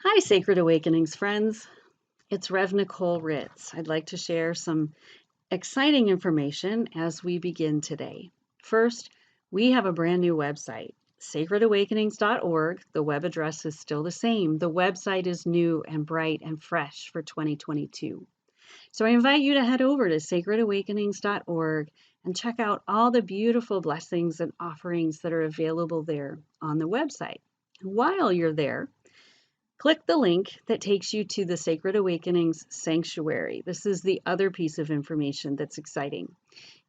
Hi, Sacred Awakenings friends. It's Rev Nicole Ritz. I'd like to share some exciting information as we begin today. First, we have a brand new website, sacredawakenings.org. The web address is still the same. The website is new and bright and fresh for 2022. So I invite you to head over to sacredawakenings.org and check out all the beautiful blessings and offerings that are available there on the website. While you're there, click the link that takes you to the Sacred Awakenings Sanctuary. This is the other piece of information that's exciting.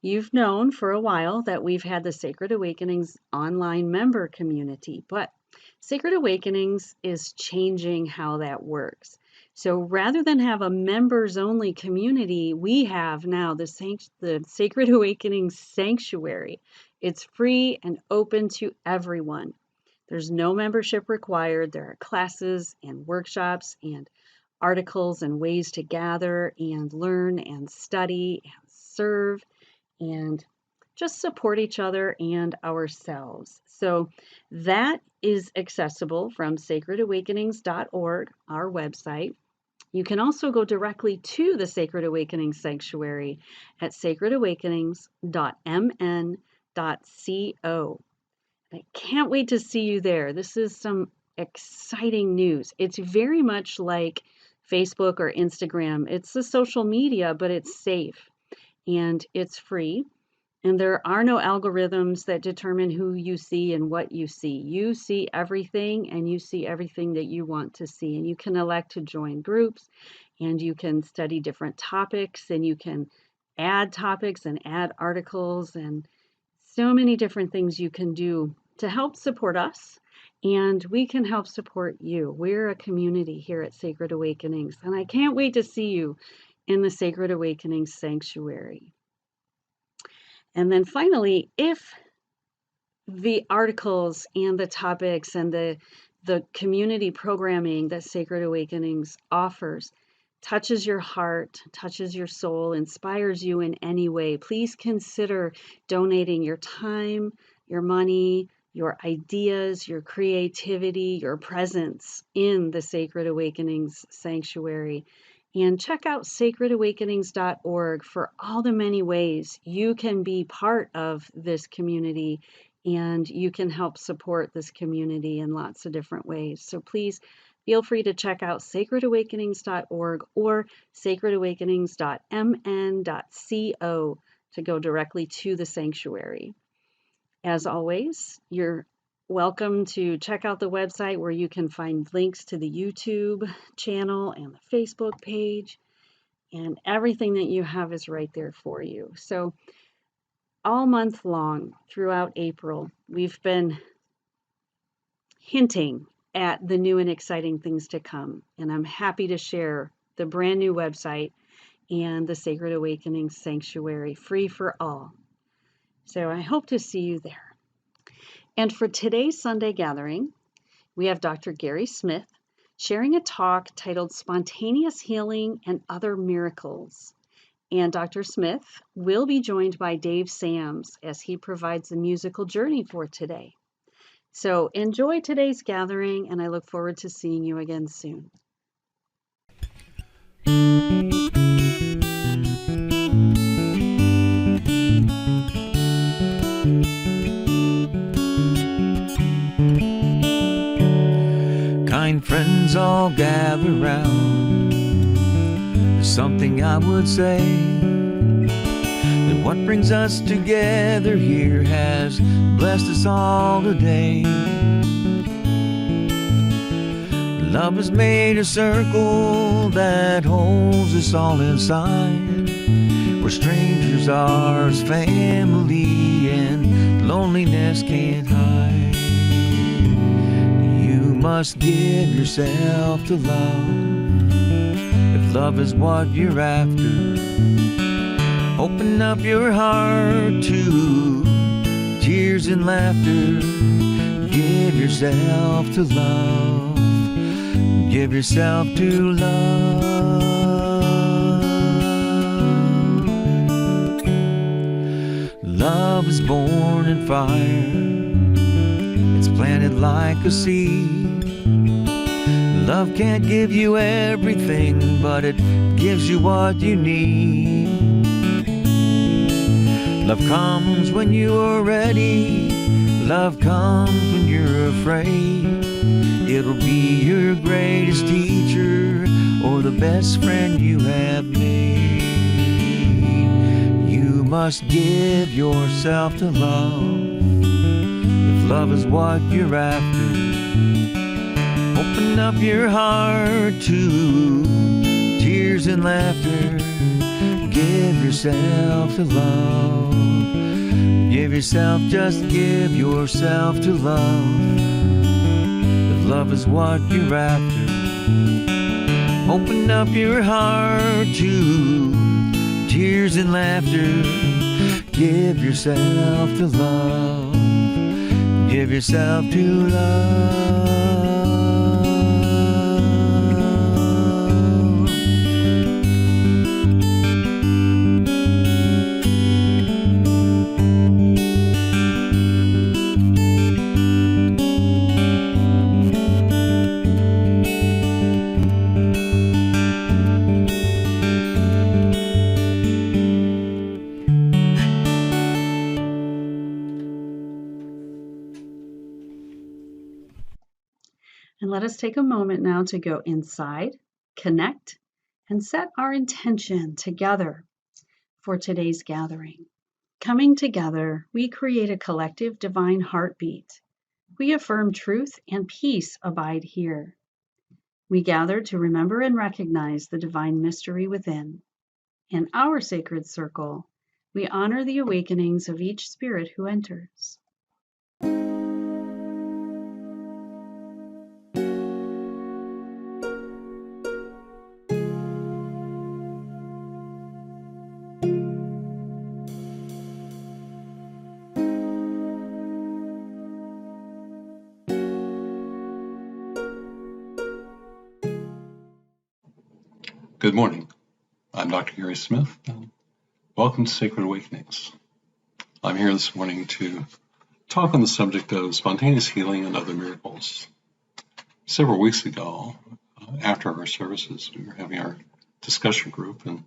You've known for a while that we've had the Sacred Awakenings online member community, but Sacred Awakenings is changing how that works. So rather than have a members-only community, we have now the Sacred Awakenings Sanctuary. It's free and open to everyone. There's no membership required. There are classes and workshops and articles and ways to gather and learn and study and serve and just support each other and ourselves. So that is accessible from sacredawakenings.org, our website. You can also go directly to the Sacred Awakenings Sanctuary at sacredawakenings.mn.co. I can't wait to see you there. This is some exciting news. It's very much like Facebook or Instagram. It's a social media, but it's safe and it's free. And there are no algorithms that determine who you see and what you see. You see everything and you see everything that you want to see. And you can elect to join groups and you can study different topics and you can add topics and add articles and so many different things you can do to help support us, and we can help support you. We're a community here at Sacred Awakenings, and I can't wait to see you in the Sacred Awakenings Sanctuary. And then finally, if the articles and the topics and the community programming that Sacred Awakenings offers touches your heart, touches your soul, inspires you in any way, please consider donating your time, your money, your ideas, your creativity, your presence in the Sacred Awakenings Sanctuary. And check out sacredawakenings.org for all the many ways you can be part of this community and you can help support this community in lots of different ways. So please feel free to check out sacredawakenings.org or sacredawakenings.mn.co to go directly to the sanctuary. As always, you're welcome to check out the website where you can find links to the YouTube channel and the Facebook page, and everything that you have is right there for you. So all month long throughout April, we've been hinting at the new and exciting things to come. And I'm happy to share the brand new website and the Sacred Awakening Sanctuary, free for all. So I hope to see you there. And for today's Sunday gathering, we have Dr. Garry Smith sharing a talk titled Spontaneous Healing and Other Miracles. And Dr. Smith will be joined by Dave Sams as he provides the musical journey for today. So enjoy today's gathering, and I look forward to seeing you again soon. Kind friends all gather round. There's something I would say, that what brings us together here has blessed us all today. Love has made a circle that holds us all inside, where strangers are as family and loneliness can't hide. You must give yourself to love, if love is what you're after. Open up your heart to tears and laughter. Give yourself to love. Give yourself to love. Love is born in fire. It's planted like a seed. Love can't give you everything, but it gives you what you need. Love comes when you are ready. Love comes when you're afraid. It'll be your greatest teacher or the best friend you have made. You must give yourself to love if love is what you're after. Open up your heart to tears and laughter. Give yourself to love. Give yourself, just give yourself to love. If love is what you're after, open up your heart to tears and laughter. Give yourself to love. Give yourself to love. And let us take a moment now to go inside, connect, and set our intention together for today's gathering. Coming together, we create a collective divine heartbeat. We affirm truth and peace abide here. We gather to remember and recognize the divine mystery within. In our sacred circle, we honor the awakenings of each spirit who enters. Good morning. I'm Dr. Garry Smith. Welcome to Sacred Awakenings. I'm here this morning to talk on the subject of spontaneous healing and other miracles. Several weeks ago, after our services, we were having our discussion group, and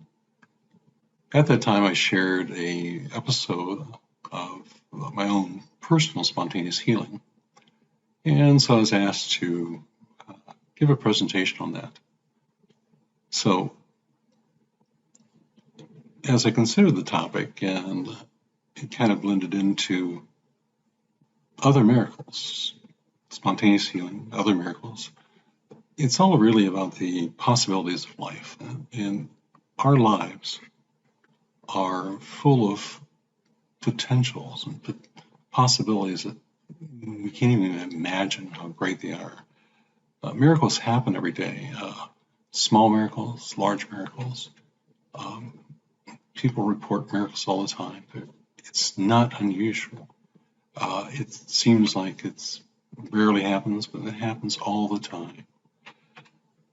at that time I shared an episode of my own personal spontaneous healing. And so I was asked to give a presentation on that. So, as I considered the topic, and it kind of blended into other miracles, spontaneous healing, other miracles, it's all really about the possibilities of life. And our lives are full of potentials and possibilities that we can't even imagine how great they are. Miracles happen every day. Small miracles, large miracles. People report miracles all the time. It's not unusual. It seems like it rarely happens, but it happens all the time.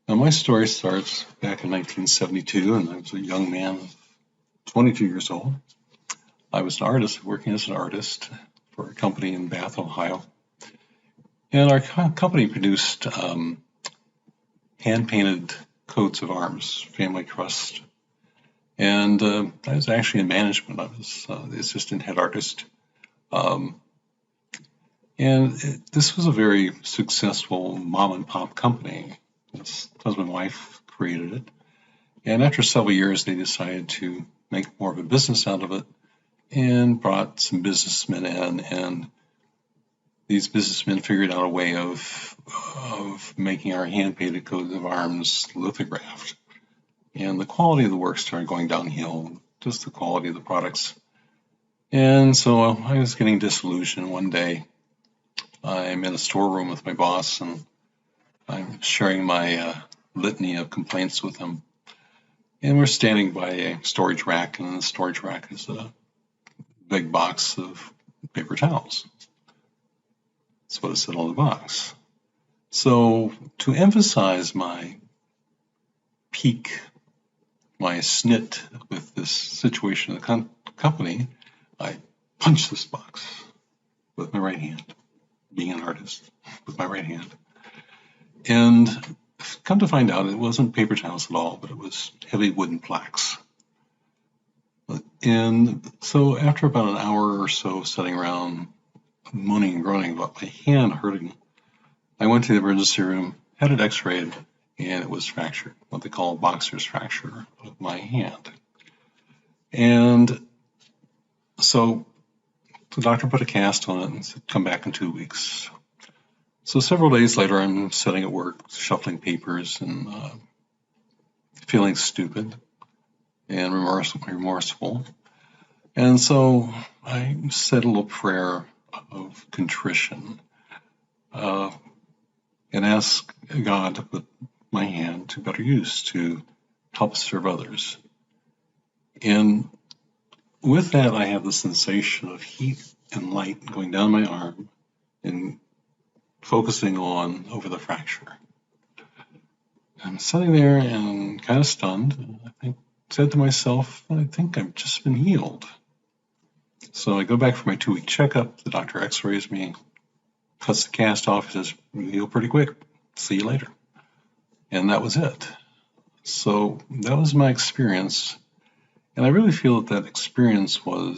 Now, my story starts back in 1972, and I was a young man of 22 years old. I was an artist, working as an artist for a company in Bath, Ohio. And our company produced hand-painted coats of arms, family crest. And I was actually in management. I was the assistant head artist. This was a very successful mom and pop company. This husband and wife created it. And after several years, they decided to make more of a business out of it and brought some businessmen in. And these businessmen figured out a way of making our hand-painted coats of arms lithographed. And the quality of the work started going downhill, just the quality of the products. And so I was getting disillusioned one day. I'm in a storeroom with my boss, and I'm sharing my litany of complaints with him. And we're standing by a storage rack, and in the storage rack is a big box of paper towels. That's what it said on the box. So to emphasize my pique, my snit with this situation of the company, I punched this box with my right hand, being an artist, with my right hand. And come to find out, it wasn't paper towels at all, but it was heavy wooden plaques. And so after about an hour or so sitting around moaning and groaning about my hand hurting, I went to the emergency room, had it x-rayed, and it was fractured, what they call a boxer's fracture of my hand. And so the doctor put a cast on it and said, come back in 2 weeks. So several days later, I'm sitting at work, shuffling papers and feeling stupid and remorseful. And so I said a little prayer of contrition and asked God to put my hand to better use to help serve others. And with that, I have the sensation of heat and light going down my arm and focusing on over the fracture. I'm sitting there and kind of stunned. I said to myself, I think I've just been healed. So I go back for my 2-week checkup. The doctor x-rays me, cuts the cast off. He says, you heal pretty quick. See you later. And that was it. So that was my experience. And I really feel that experience brought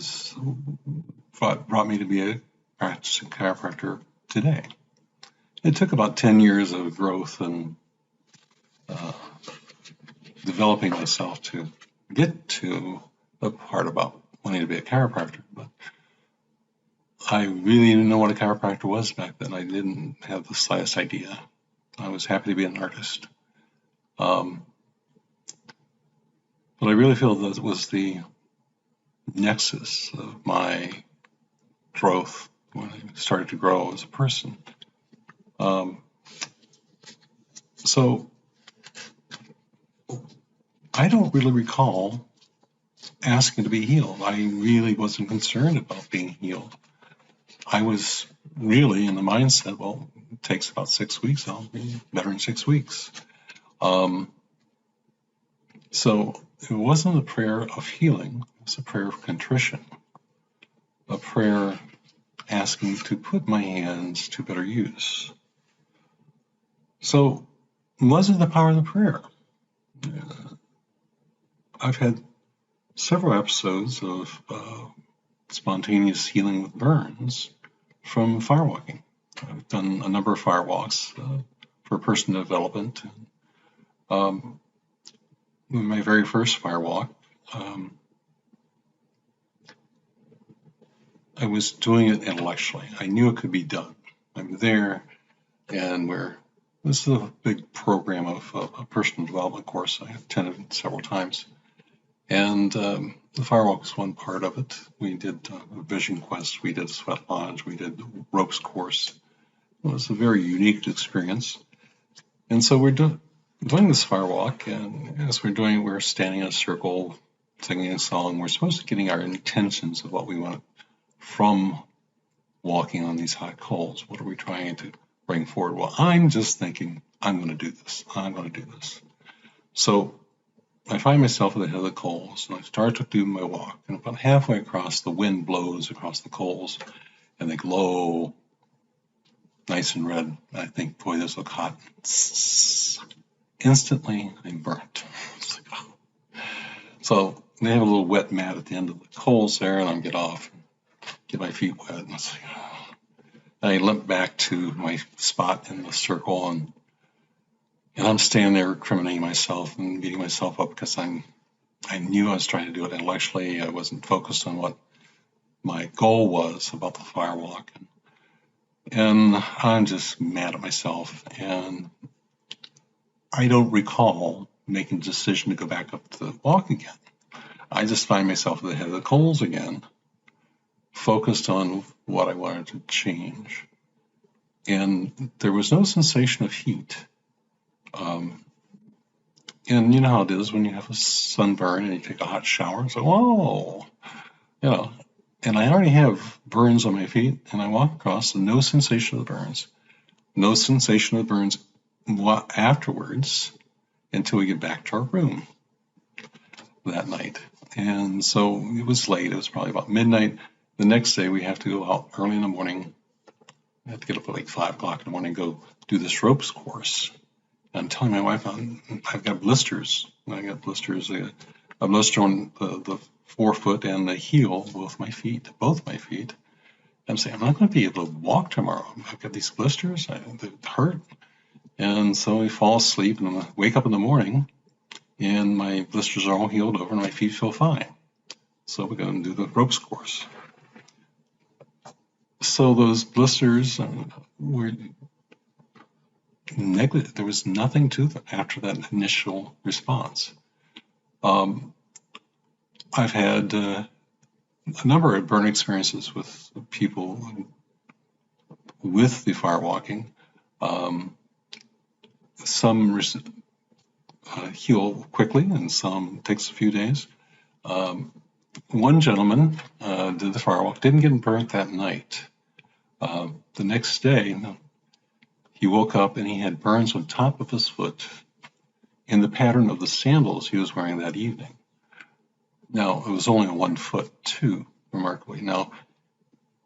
me to be a practicing chiropractor today. It took about 10 years of growth and developing myself to get to the part about wanting to be a chiropractor. But I really didn't know what a chiropractor was back then. I didn't have the slightest idea. I was happy to be an artist. But I really feel that it was the nexus of my growth when I started to grow as a person. So I don't really recall asking to be healed. I really wasn't concerned about being healed. I was really in the mindset, well, it takes about 6 weeks. I'll be better in 6 weeks. So it wasn't a prayer of healing. It was a prayer of contrition, a prayer asking to put my hands to better use. So was it the power of the prayer? I've had several episodes of spontaneous healing with burns from firewalking. I've done a number of firewalks for personal development. My very first firewalk, I was doing it intellectually. I knew it could be done. I'm there, and this is a big program of a personal development course I attended several times. And the firewalk was one part of it. We did a vision quest, we did a sweat lodge, we did the ropes course. It was a very unique experience. And so we're doing this firewalk, and as we're standing in a circle, singing a song. We're supposed to be getting our intentions of what we want from walking on these hot coals. What are we trying to bring forward? Well, I'm just thinking, I'm going to do this. I'm going to do this. So I find myself at the head of the coals, and I start to do my walk. And about halfway across, the wind blows across the coals, and they glow nice and red. I think, boy, this looks hot. Instantly, I'm burnt. It's like, oh. So they have a little wet mat at the end of the coals there, and I get off, and get my feet wet, and it's like, oh. And I limp back to my spot in the circle, and I'm standing there recriminating myself and beating myself up because I knew I was trying to do it intellectually. I wasn't focused on what my goal was about the firewalk. And I'm just mad at myself. And I don't recall making a decision to go back up to the walk again. I just find myself at the head of the coals again, focused on what I wanted to change. And there was no sensation of heat. And you know how it is when you have a sunburn and you take a hot shower. It's like, whoa, and I already have burns on my feet, and I walk across and no sensation of the burns. No sensation of the burns afterwards until we get back to our room that night. And so it was late. It was probably about midnight. The next day we have to go out early in the morning. I have to get up at like 5 o'clock in the morning and go do this ropes course. I'm telling my wife I've got blisters. I got blisters. A blister on the forefoot and the heel, both my feet. I'm saying I'm not going to be able to walk tomorrow. I've got these blisters. They hurt. And so we fall asleep and I wake up in the morning and my blisters are all healed over and my feet feel fine. So we go and do the ropes course. So those blisters were negligent. There was nothing to them after that initial response. I've had a number of burn experiences with people with the firewalking. Some heal quickly and some takes a few days. One gentleman did the firewalk, didn't get burnt that night. The next day, he woke up and he had burns on top of his foot in the pattern of the sandals he was wearing that evening. Now, it was only on one foot, too, remarkably. Now,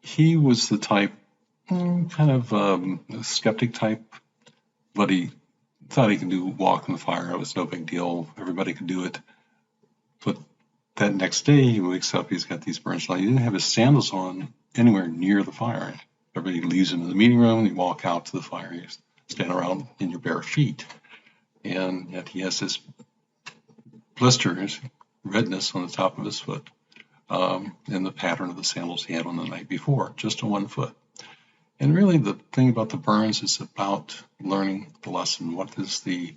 he was the type, kind of skeptic type, but he thought he could walk in the fire. It was no big deal. Everybody could do it. But that next day, he wakes up, he's got these burns. Now, he didn't have his sandals on anywhere near the fire. Everybody leaves him in the meeting room, and you walk out to the fire, you stand around in your bare feet. And yet he has this blisters, redness on the top of his foot, in the pattern of the sandals he had on the night before, just on one foot. And really the thing about the burns is about learning the lesson. What is the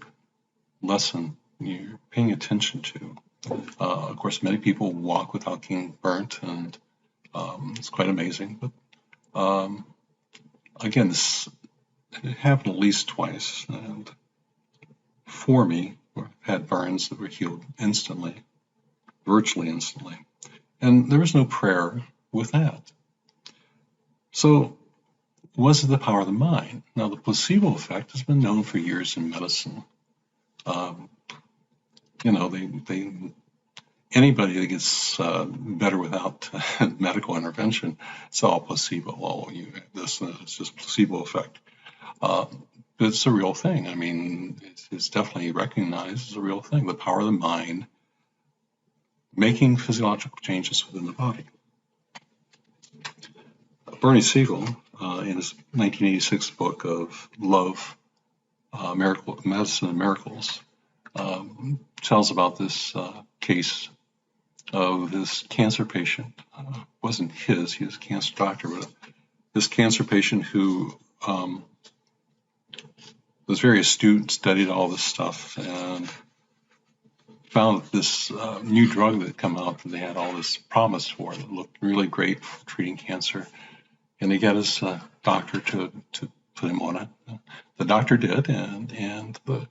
lesson you're paying attention to? Of course, many people walk without getting burnt, and it's quite amazing. But again, it happened at least twice. And for me, I've had burns that were healed instantly, virtually instantly. And there was no prayer with that. So, was it the power of the mind? Now, the placebo effect has been known for years in medicine. Anybody that gets better without medical intervention, it's all placebo. Oh, you have this, and it's just placebo effect. But it's a real thing. I mean, it's definitely recognized as a real thing. The power of the mind making physiological changes within the body. Bernie Siegel, in his 1986 book of Love, Medicine and Miracles, tells about this case of this cancer patient. Wasn't his, he was a cancer doctor, but this cancer patient who was very astute, studied all this stuff, and found that this new drug that had come out that they had all this promise for that looked really great for treating cancer. And he got his doctor to put him on it. The doctor did, and the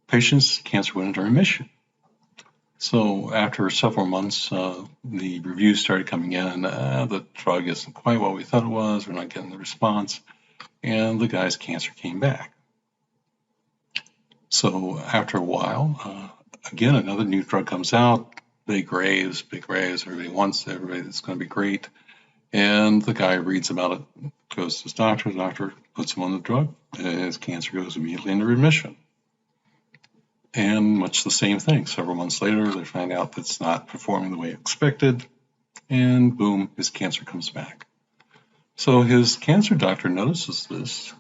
patient's cancer went into remission. So after several months, the reviews started coming in. The drug isn't quite what we thought it was. We're not getting the response. And the guy's cancer came back. So after a while, again, another new drug comes out. Big raise. Everybody wants it. Everybody, it's going to be great. And the guy reads about it, goes to his doctor. The doctor puts him on the drug, and his cancer goes immediately into remission. And much the same thing. Several months later, they find out that it's not performing the way expected, and boom, his cancer comes back. So his cancer doctor notices this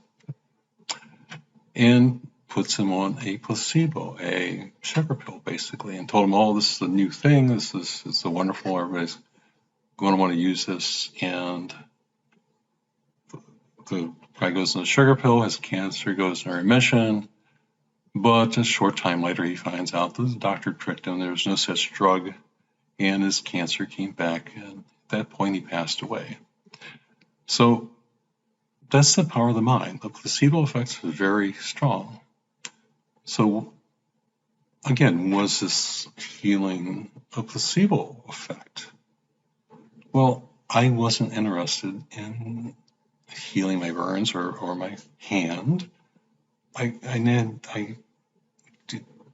and puts him on a placebo, a sugar pill, basically, and told him, oh, this is a new thing. This is it's a wonderful, everybody's going to want to use this. And the guy goes on the sugar pill, his cancer goes into remission. But a short time later, he finds out that the doctor tricked him. There was no such drug, and his cancer came back. And at that point, he passed away. So that's the power of the mind. The placebo effect is very strong. So again, was this healing a placebo effect? Well, I wasn't interested in healing my burns or my hand. I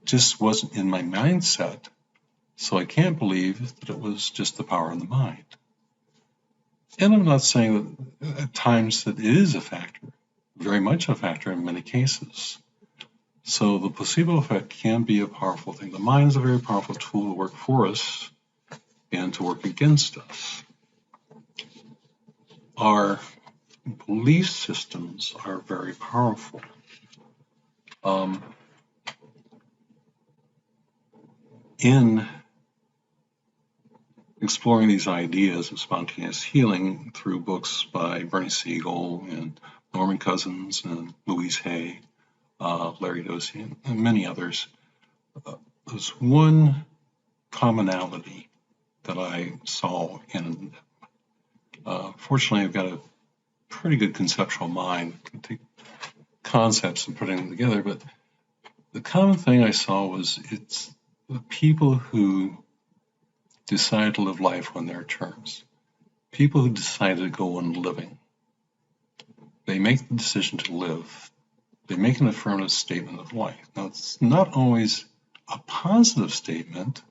just wasn't in my mindset, so I can't believe that it was just the power of the mind. And I'm not saying that at times that it is a factor, very much a factor in many cases. So the placebo effect can be a powerful thing. The mind is a very powerful tool to work for us and to work against us. Our belief systems are very powerful. In exploring these ideas of spontaneous healing through books by Bernie Siegel and Norman Cousins and Louise Hay, Larry Dossey, and many others, there's one commonality that I saw in fortunately, I've got a pretty good conceptual mind. I can take concepts and putting them together, but the common thing I saw was it's the people who decide to live life on their terms. People who decide to go on living. They make the decision to live. They make an affirmative statement of life. Now, it's not always a positive statement,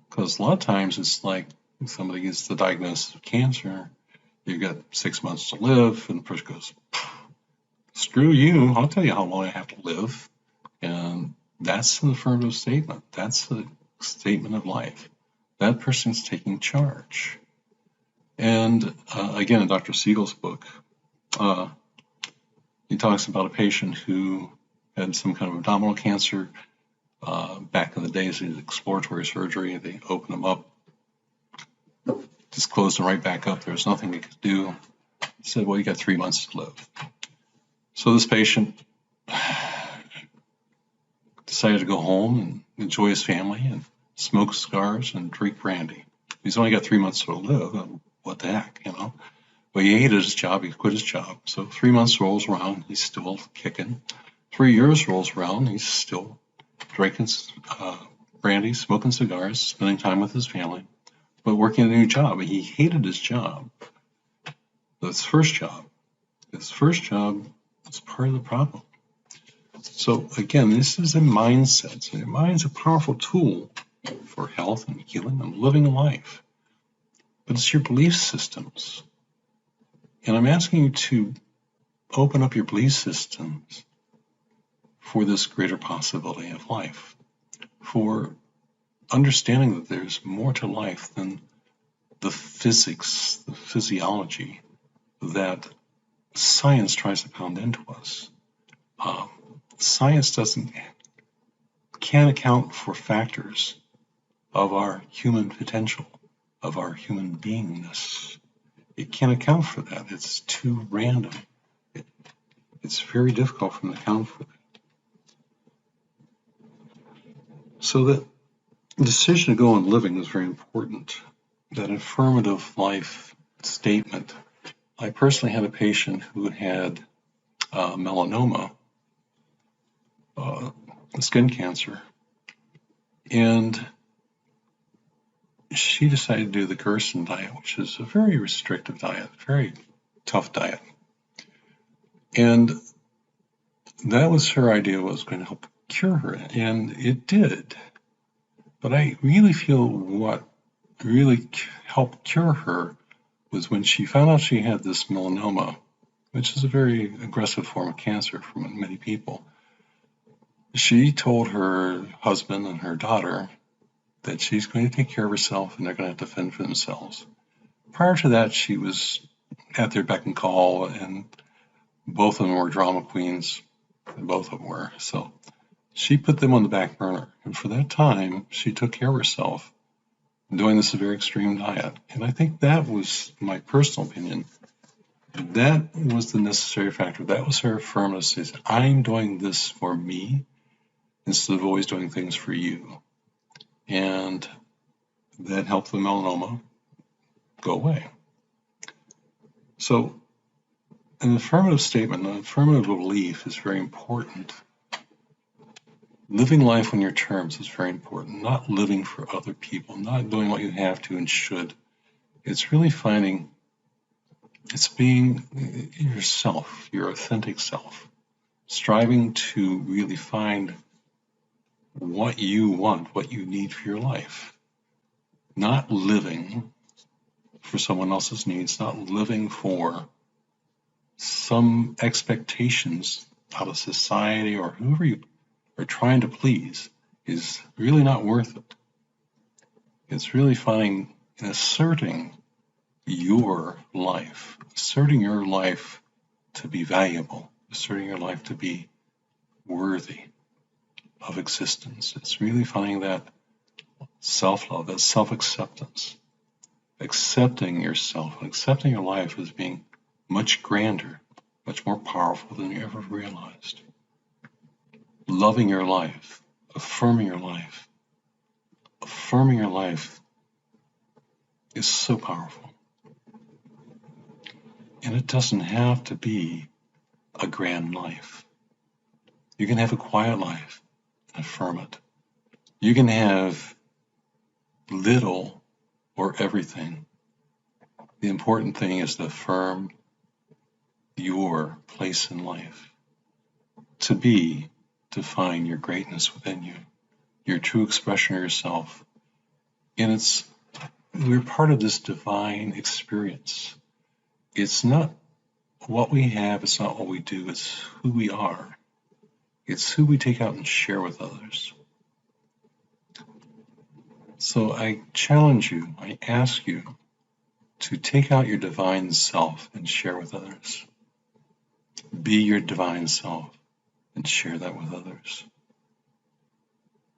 because a lot of times it's like somebody gets the diagnosis of cancer, you've got 6 months to live, and the person goes, screw you, I'll tell you how long I have to live. And that's an affirmative statement. That's a statement of life. That person's taking charge. And again, in Dr. Siegel's book, he talks about a patient who had some kind of abdominal cancer. Back in the days, he did exploratory surgery. They opened him up, just closed him right back up. There was nothing they could do. He said, well, you got 3 months to live. So this patient decided to go home and enjoy his family and smoke cigars and drink brandy. He's only got 3 months to live. What the heck, you know? But he hated his job. He quit his job. So 3 months rolls around. He's still kicking. 3 years rolls around. He's still drinking brandy, smoking cigars, spending time with his family, but working a new job. He hated his job. His first job was part of the problem. So again, this is a mindset. So your mind's a powerful tool for health and healing and living a life. But it's your belief systems. And I'm asking you to open up your belief systems for this greater possibility of life, for understanding that there's more to life than the physics, the physiology that science tries to pound into us. Science can't account for factors of our human potential, of our human beingness. It can't account for that. It's too random. It's very difficult for them to account for that. So that decision to go on living is very important. That affirmative life statement. I personally had a patient who had melanoma, skin cancer, and she decided to do the Gerson diet, which is a very restrictive diet, very tough diet. And that was her idea, was going to help cure her, and it did. But I really feel what really helped cure her was when she found out she had this melanoma, which is a very aggressive form of cancer for many people. She told her husband and her daughter that she's going to take care of herself and they're going to have to fend for themselves. Prior to that, she was at their beck and call, and both of them were drama queens. Both of them were. So she put them on the back burner. And for that time, she took care of herself, doing this very extreme diet. And I think that was my personal opinion. That was the necessary factor. That was her firmness. Is I'm doing this for me instead of always doing things for you. And that helped the melanoma go away. So an affirmative statement, an affirmative belief is very important. Living life on your terms is very important. Not living for other people, not doing what you have to and should. It's really finding, it's being yourself, your authentic self, striving to really find what you want, what you need for your life. Not living for someone else's needs, not living for some expectations out of society or whoever you are trying to please is really not worth it. It's really finding and asserting your life, asserting your life to be valuable, asserting your life to be worthy of existence. It's really finding that self-love, that self-acceptance, accepting yourself, accepting your life as being much grander, much more powerful than you ever realized. Loving your life, affirming your life. Affirming your life is so powerful. And it doesn't have to be a grand life. You can have a quiet life and affirm it. You can have little or everything. The important thing is to affirm your place in life. To find your greatness within you, your true expression of yourself. And we're part of this divine experience. It's not what we have, it's not what we do, it's who we are. It's who we take out and share with others. So I challenge you, I ask you to take out your divine self and share with others. Be your divine self and share that with others.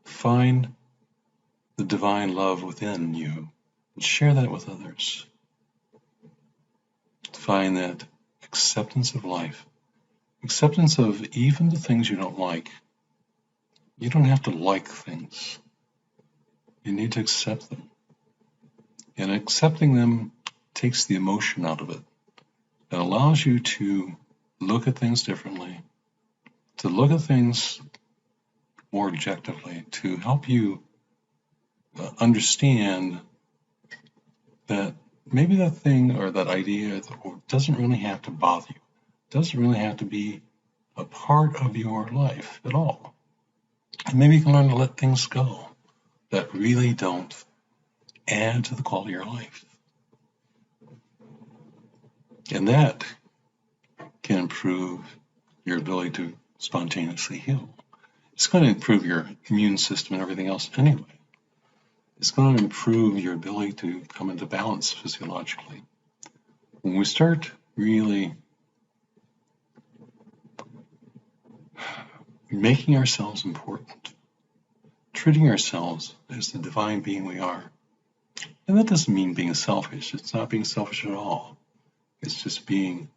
Find the divine love within you and share that with others. Find that acceptance of life, acceptance of even the things you don't like. You don't have to like things. You need to accept them. And accepting them takes the emotion out of it. It allows you to look at things differently, to look at things more objectively, to help you understand that maybe that thing or that idea doesn't really have to bother you, doesn't really have to be a part of your life at all. And maybe you can learn to let things go that really don't add to the quality of your life. And that can improve your ability to spontaneously heal. It's going to improve your immune system and everything else anyway. It's going to improve your ability to come into balance physiologically. When we start really making ourselves important, treating ourselves as the divine being we are, and that doesn't mean being selfish. It's not being selfish at all. It's just being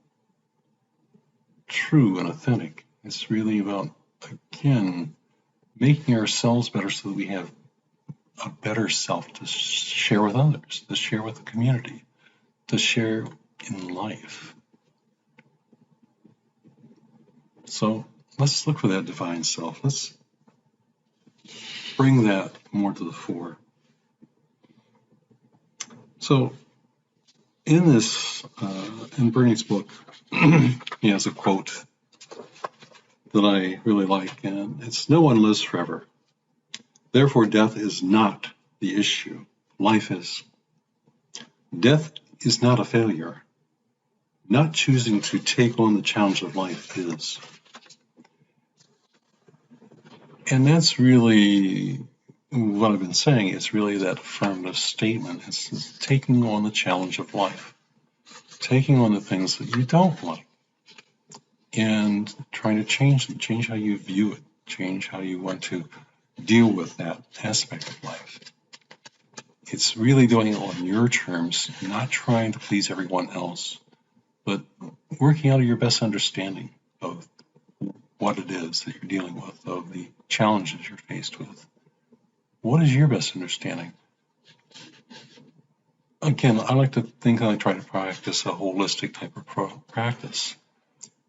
true and authentic. It's really about, again, making ourselves better so that we have a better self to share with others, to share with the community, to share in life. So let's look for that divine self. Let's bring that more to the fore. So in in Bernie's book, he has a quote that I really like, and it's, "No one lives forever. Therefore, death is not the issue. Life is. Death is not a failure. Not choosing to take on the challenge of life is." And that's really what I've been saying. It's really that affirmative statement. It's taking on the challenge of life, taking on the things that you don't like, and trying to change them, change how you view it, change how you want to deal with that aspect of life. It's really doing it on your terms, not trying to please everyone else, but working out of your best understanding of what it is that you're dealing with, of the challenges you're faced with. What is your best understanding? Again, I like to think I try to practice a holistic type of practice,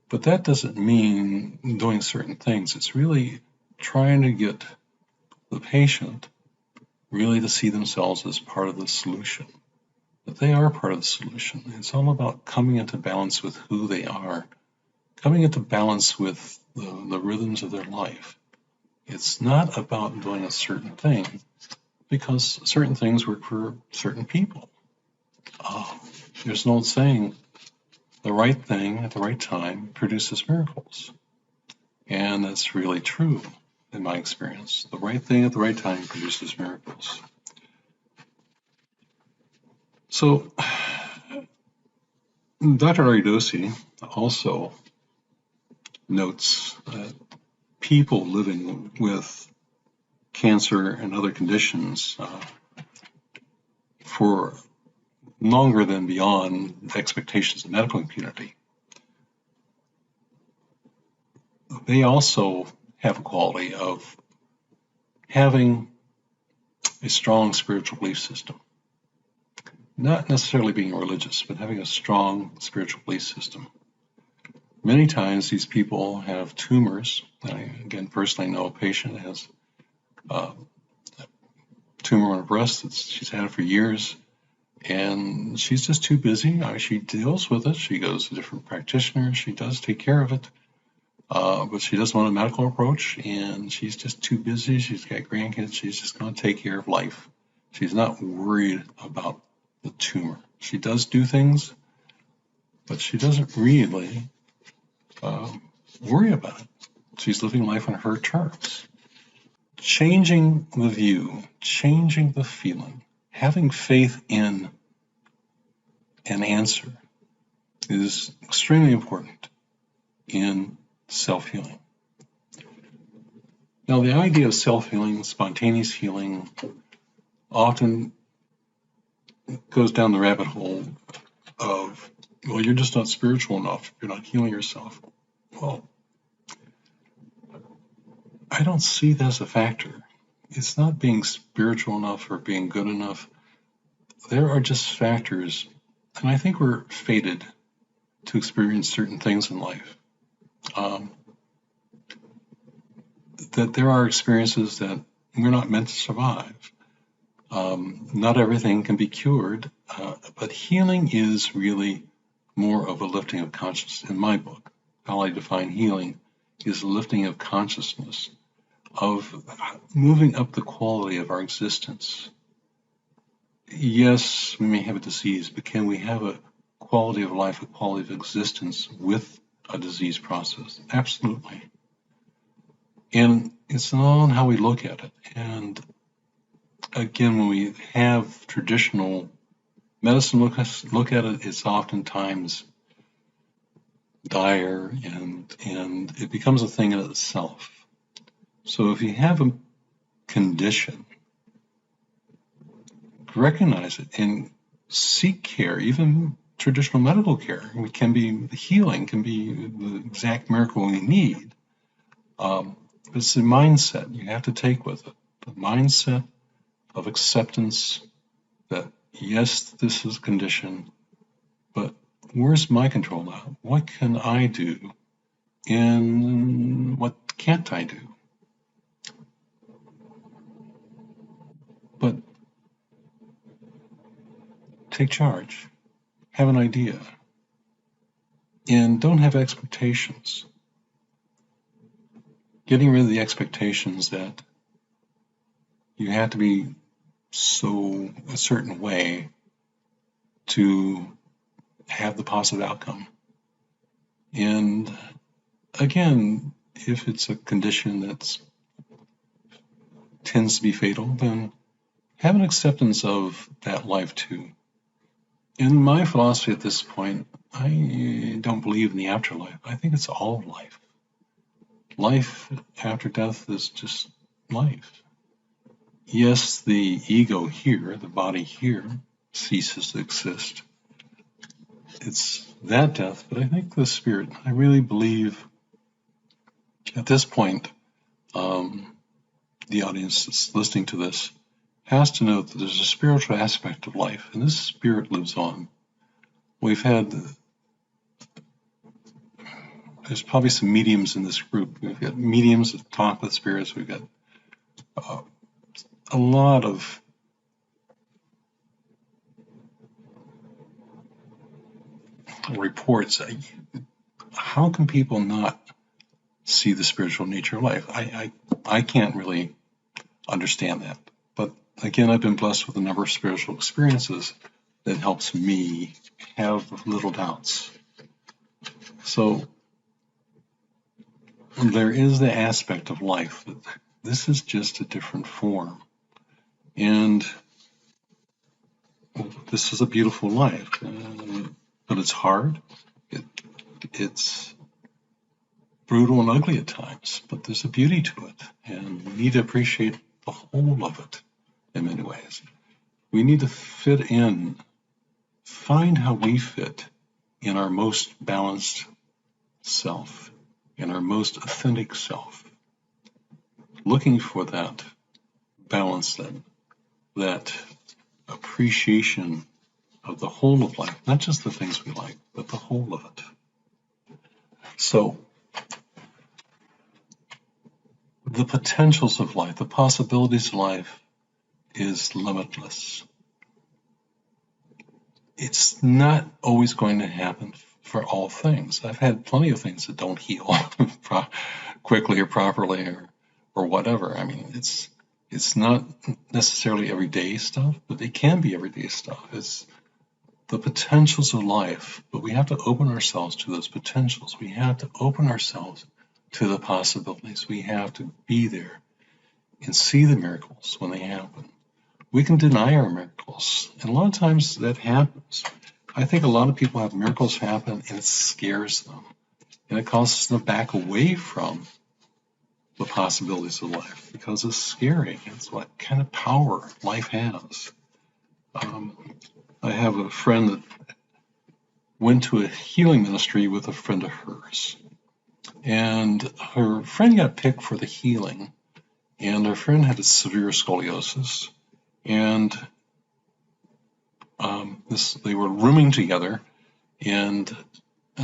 but that doesn't mean doing certain things. It's really trying to get the patient really to see themselves as part of the solution, that they are part of the solution. It's all about coming into balance with who they are, coming into balance with the rhythms of their life. It's not about doing a certain thing, because certain things work for certain people. There's an old saying, the right thing at the right time produces miracles. And that's really true in my experience. The right thing at the right time produces miracles. So Dr. Aridosi also notes that people living with cancer and other conditions for longer than beyond expectations of the medical community, they also have a quality of having a strong spiritual belief system. Not necessarily being religious, but having a strong spiritual belief system. Many times these people have tumors. I, again, personally know a patient that has a tumor on her breast that she's had for years, and she's just too busy. She deals with it. She goes to different practitioners. She does take care of it, but she doesn't want a medical approach, and she's just too busy. She's got grandkids. She's just going to take care of life. She's not worried about the tumor. She does do things, but she doesn't really worry about it. She's living life on her terms. Changing the view, changing the feeling, having faith in an answer is extremely important in self-healing. Now, the idea of self-healing, spontaneous healing, often goes down the rabbit hole of, well, you're just not spiritual enough. You're not healing yourself. Well, I don't see that as a factor. It's not being spiritual enough or being good enough. There are just factors, and I think we're fated to experience certain things in life. That there are experiences that we're not meant to survive. Not everything can be cured, but healing is really more of a lifting of consciousness. In my book, how I define healing is lifting of consciousness, of moving up the quality of our existence. Yes, we may have a disease, but can we have a quality of life, a quality of existence with a disease process? Absolutely. And it's on how we look at it. And again, when we have traditional medicine look at it, it's oftentimes dire and it becomes a thing in itself. So if you have a condition, recognize it and seek care. Even traditional medical care can be healing, can be the exact miracle we need. It's the mindset you have to take with it. The mindset of acceptance that, yes, this is a condition, but where's my control now? What can I do? And what can't I do? But take charge. Have an idea. And don't have expectations. Getting rid of the expectations that you have to be so a certain way to have the positive outcome. And again, if it's a condition that tends to be fatal, then have an acceptance of that life too. In my philosophy at this point, I don't believe in the afterlife. I think it's all life. Life after death is just life. Yes, the ego here, the body here, ceases to exist. It's that death, but I think the spirit, I really believe at this point, the audience that's listening to this has to know that there's a spiritual aspect of life, and this spirit lives on. There's probably some mediums in this group. We've got mediums that talk with spirits. We've got a lot of reports. How can people not see the spiritual nature of life? I can't really understand that. But again, I've been blessed with a number of spiritual experiences that helps me have little doubts. So there is the aspect of life that this is just a different form. And this is a beautiful life, but it's hard. It's brutal and ugly at times, but there's a beauty to it, and we need to appreciate the whole of it in many ways. We need to fit in, find how we fit in our most balanced self, in our most authentic self, looking for that balance, that appreciation of the whole of life, not just the things we like, but the whole of it. So the potentials of life, the possibilities of life is limitless. It's not always going to happen for all things. I've had plenty of things that don't heal quickly or properly or whatever. I mean, it's not necessarily everyday stuff, but it can be everyday stuff. It's the potentials of life, but we have to open ourselves to those potentials. We have to open ourselves to the possibilities. We have to be there and see the miracles when they happen. We can deny our miracles, and a lot of times that happens. I think a lot of people have miracles happen and it scares them, and it causes them to back away from the possibilities of life because it's scary. It's what kind of power life has. I have a friend that went to a healing ministry with a friend of hers, and her friend got picked for the healing, and her friend had a severe scoliosis, and they were rooming together, and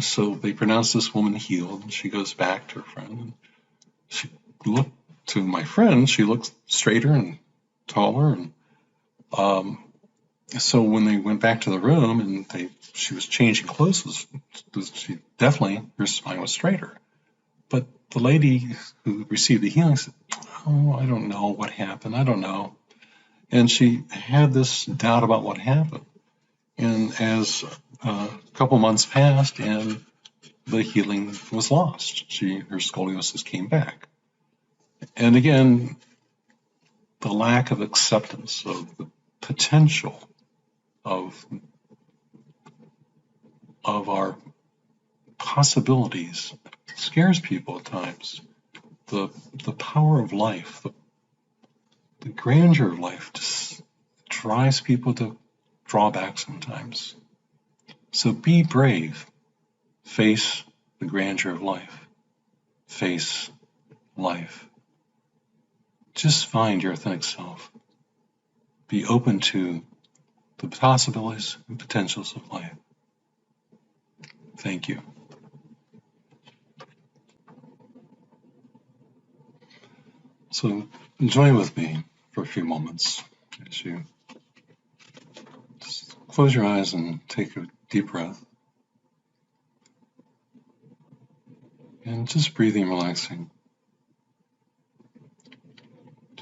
so they pronounced this woman healed, and she goes back to her friend, and she looked to my friend, she looked straighter and taller, and so when they went back to the room and she was changing clothes, she definitely, her spine was straighter. But the lady who received the healing said, "Oh, I don't know what happened. I don't know." And she had this doubt about what happened. And as a couple months passed and the healing was lost, her scoliosis came back. And again, the lack of acceptance of the potential of our possibilities scares people at times. The power of life, the grandeur of life just drives people to draw back sometimes. So be brave. Face the grandeur of life. Face life. Just find your authentic self. Be open to the possibilities and potentials of life. Thank you. So join with me for a few moments as you just close your eyes and take a deep breath. And just breathing, relaxing.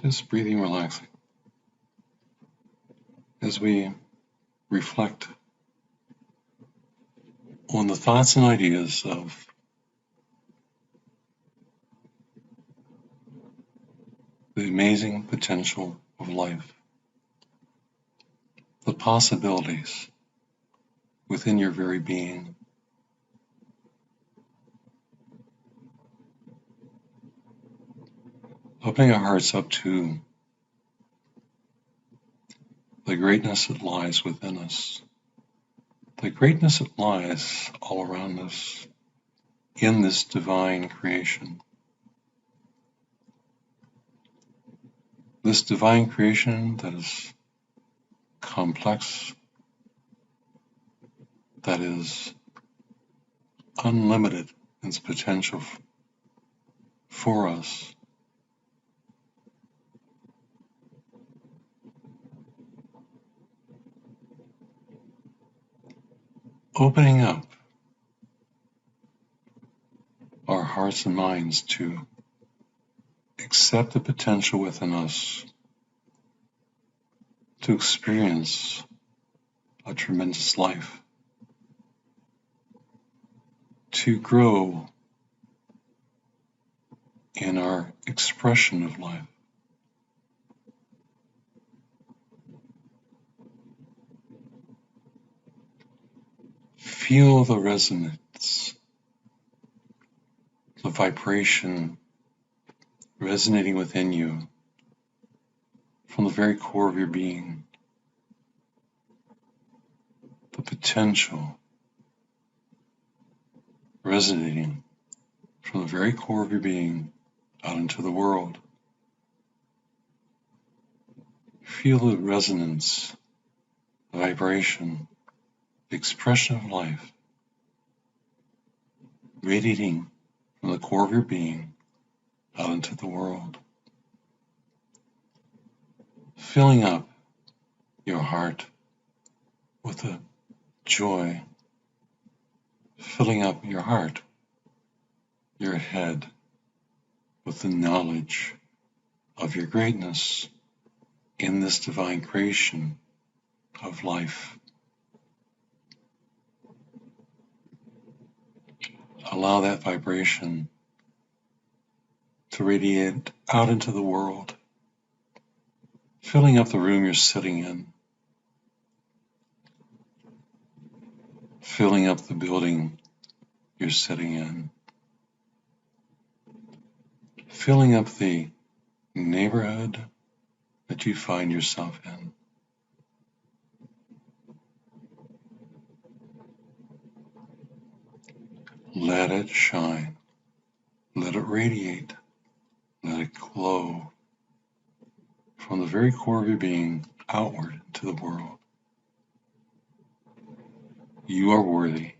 Just breathing, relaxing. As we reflect on the thoughts and ideas of the amazing potential of life, the possibilities within your very being. Opening our hearts up to the greatness that lies within us, the greatness that lies all around us in this divine creation. This divine creation that is complex, that is unlimited in its potential for us. Opening up our hearts and minds to accept the potential within us to experience a tremendous life, to grow in our expression of life. Feel the resonance, the vibration resonating within you from the very core of your being, the potential resonating from the very core of your being out into the world. Feel the resonance, the vibration, the expression of life radiating from the core of your being out into the world, filling up your heart with the joy, filling up your heart, your head with the knowledge of your greatness in this divine creation of life. Allow that vibration to radiate out into the world, filling up the room you're sitting in, filling up the building you're sitting in, filling up the neighborhood that you find yourself in. Let it shine, let it radiate, let it glow from the very core of your being outward to the world. You are worthy.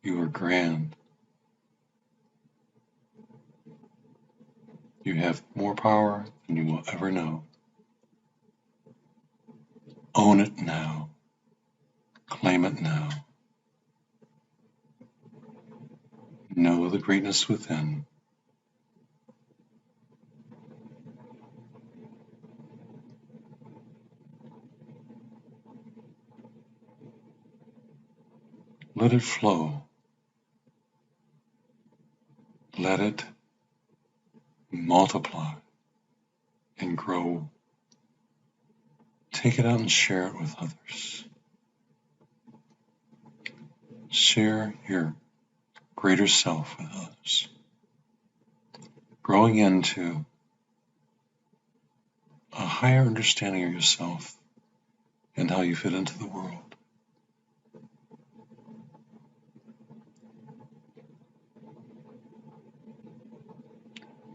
You are grand. You have more power than you will ever know. Own it now. Claim it now. Know the greatness within. Let it flow. Let it multiply and grow. Take it out and share it with others. Share your greater self with others. Growing into a higher understanding of yourself and how you fit into the world.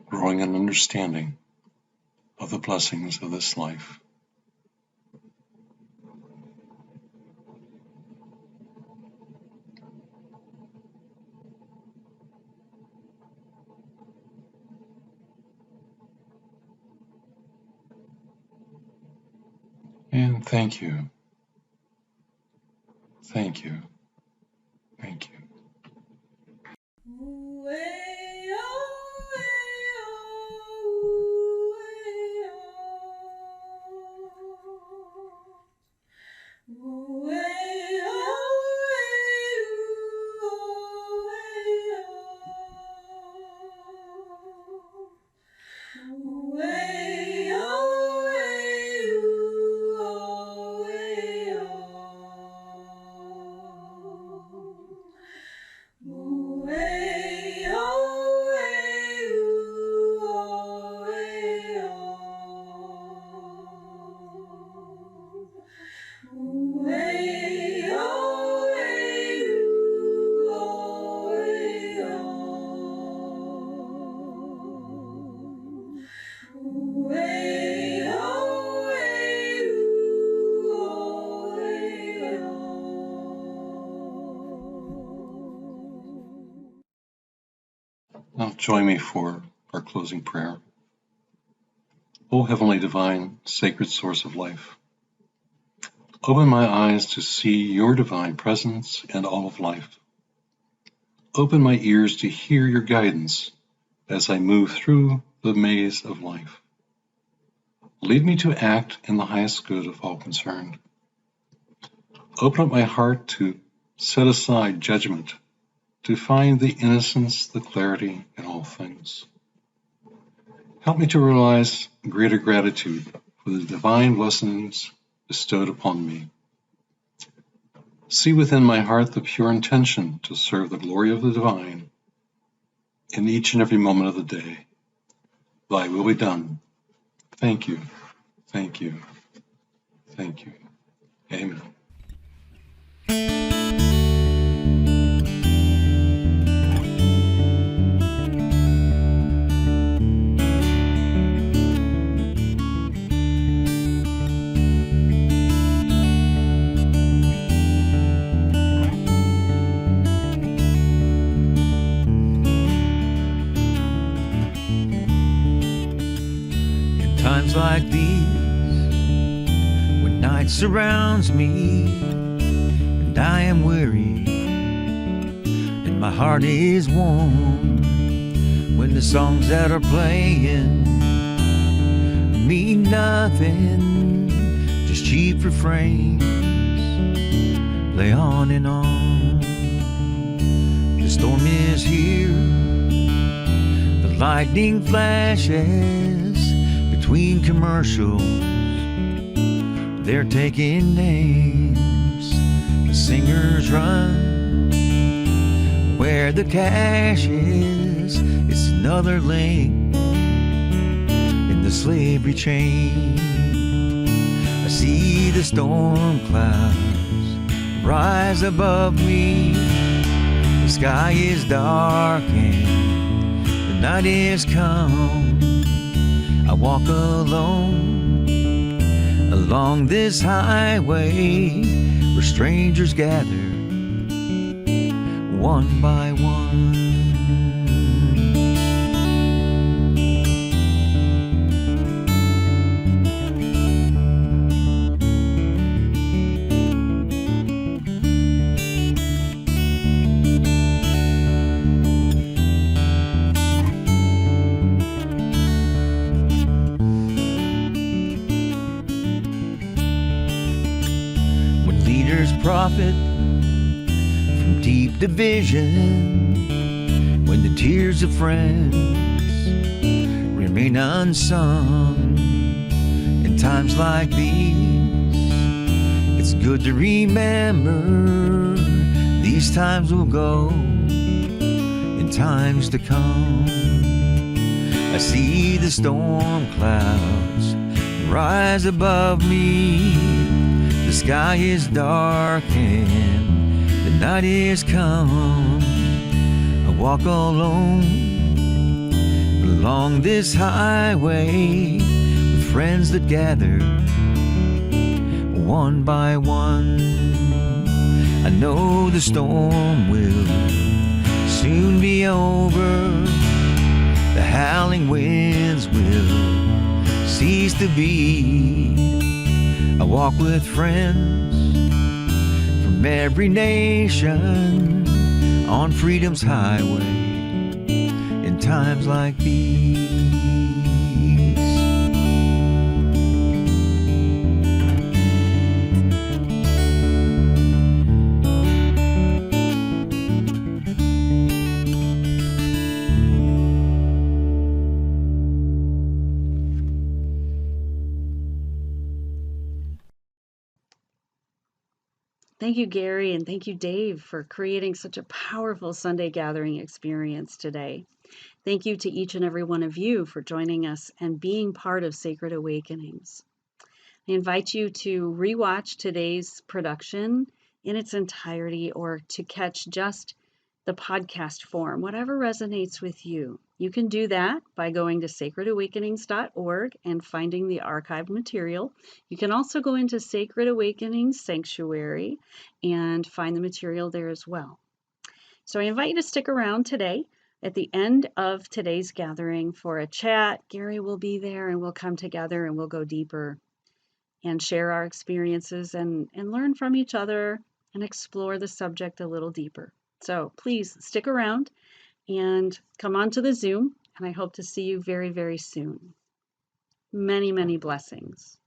Growing an understanding of the blessings of this life. And thank you. Thank you. Thank you. Now join me for our closing prayer. O Heavenly Divine, Sacred Source of Life, open my eyes to see your divine presence in all of life. Open my ears to hear your guidance as I move through the maze of life. Lead me to act in the highest good of all concerned. Open up my heart to set aside judgment, to find the innocence, the clarity in all things. Help me to realize greater gratitude for the divine blessings bestowed upon me. See within my heart the pure intention to serve the glory of the divine in each and every moment of the day. Thy will be done. Thank you, thank you, thank you. Amen. Times like these, when night surrounds me and I am weary and my heart is warm, when the songs that are playing mean nothing, just cheap refrains play on and on. The storm is here, the lightning flashes between commercials, they're taking names. The singers run where the cash is. It's another link in the slavery chain. I see the storm clouds rise above me. The sky is dark and the night is come. I walk alone along this highway where strangers gather one by one. Profit from deep division, when the tears of friends remain unsung. In times like these, it's good to remember these times will go in times to come. I see the storm clouds rise above me. The sky is dark and the night is come. I walk alone along this highway with friends that gather one by one. I know the storm will soon be over. The howling winds will cease to be. I walk with friends from every nation on freedom's highway in times like these. Thank you, Gary, and thank you, Dave, for creating such a powerful Sunday gathering experience today. Thank you to each and every one of you for joining us and being part of Sacred Awakenings. I invite you to rewatch today's production in its entirety or to catch just the podcast form, whatever resonates with you. You can do that by going to sacredawakenings.org and finding the archived material. You can also go into Sacred Awakenings Sanctuary and find the material there as well. So I invite you to stick around today. At the end of today's gathering for a chat, Gary will be there and we'll come together and we'll go deeper and share our experiences and learn from each other and explore the subject a little deeper. So please stick around and come on to the Zoom, and I hope to see you very, very soon. Many, many blessings.